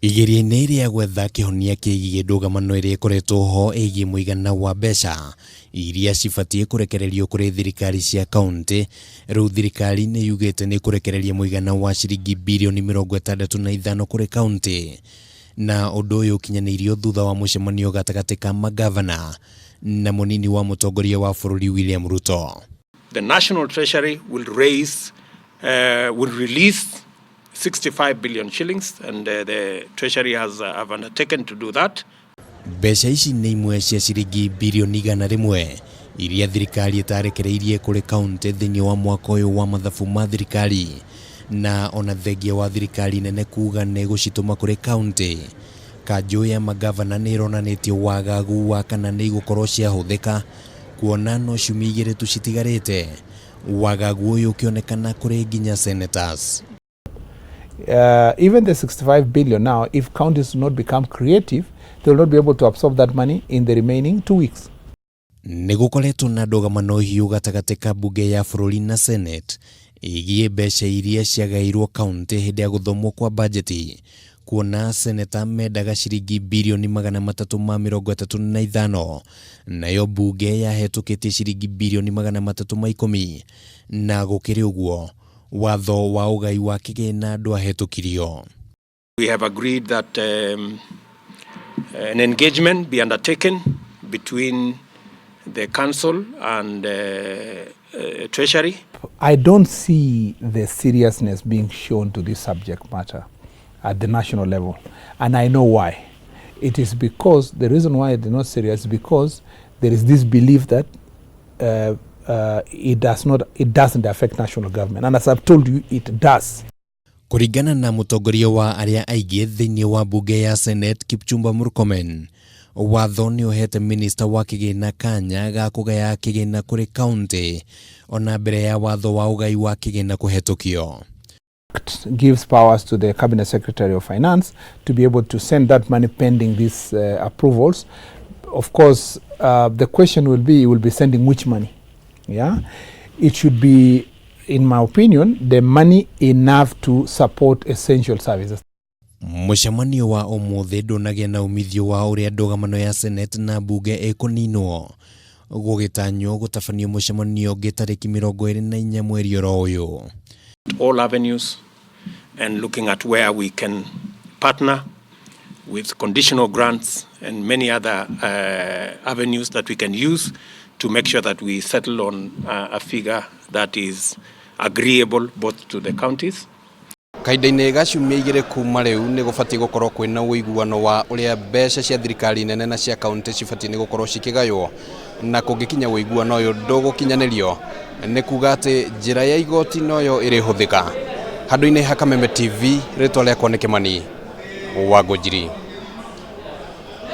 Igeri-aini ria gwetha kihonia kiigi ndugamano iria ikoretwo ho igi muigana wa mbeca iria cibatie kurekererio kuri thirikari cia kaunti. Riu thirikari ni yugite ni kurekereria muigana wa ciringi mbirioni 65 kuri kaunti, na undu uyu ukinyaniirio thutha wa mucemanio gatagati ka mangavana na munini wa mutongoria wa bururi William Ruto. The National Treasury will release 65 billion shillings, and the Treasury has have undertaken to do that. Mbeca ici nĩ imwe cia ciringi mbirioni 100 iria thirikari ĩtarekereirie kũrĩ kaunti thĩinĩ wa mwaka ũyũ wa mathabu ma thirikari, na ona thengia wa thirikari nene kuga nĩ gũcitũma kũrĩ kaunti. Kanju ya mangavana nĩ ĩronanĩtie wagagu wa kana nĩ igũkorwo ciahũthĩka, kuona no ciumia 2 tu citigarĩte, wagagu ũyũ ũkĩonekana kũrĩ nginya senators. Even the 65 billion now, if counties do not become creative, they will not be able to absorb that money in the remaining 2 weeks. Nigukoretwo na ndugamano hiu gatagati ka bunge ya bururi na senate igie mbeca iria ciagairwo kaunti hindi ya guthomwo kwa bajeti, kuona seneta mendaga ciringi mbirioni 335 nayo bunge yahetũkĩtie ciringi mbirioni 310, na gũkĩrĩ ũguo watho wa Ugai wa kigina ndwahetũkirio. We have agreed that an engagement be undertaken between the council and Treasury. I don't see the seriousness being shown to this subject matter at the national level, and I know why. It is because the reason why it is not serious is because there is this belief that it doesn't affect national government, and as I've told you, it does. Kuringana na mutongoria wa aria aingĩ thĩinĩ wa bunge ya Senate Kipchumba Murkomen, watho nĩ ũhete minister wa kigina kanya ga kũgaya kigina kũrĩ kaunti ona mbere ya watho wa Ugai wa kigina kũhetũkio. It gives powers to the Cabinet Secretary of Finance to be able to send that money pending these approvals. Of course, the question will be sending which money? Yeah, it should be, in my opinion, the money enough to support essential services. Mucemanio wa umuthi ndũnagĩa na umithio wa ũrĩa ndugamano ya Senate na bunge ĩkũninwo, gũgĩtanywo gũtabanio mucemanio ũngĩ tarĩki 24 mweri ũyũ. All avenues and looking at where we can partner with conditional grants and many other avenues that we can use to make sure that we settle on a figure that is agreeable both to the counties. Kaida-inĩ gaciumia 2 kuma rĩu nĩ gũbatie gũkorwo kwĩna ũiguano wa ũrĩa mbeca cia thirikari nene na cia kaunti cibatie nĩ gũkorwo cikĩgaywo, na kũngĩkinya ũiguano ũyũ ndũgũkinyanirio nĩ kuga atĩ njĩra ya igoti noyo ĩrĩhũthĩka. Handũ-inĩ ha Kameme TV, rĩtwa rĩakwa nĩ Kimani wa Ngũnjiri.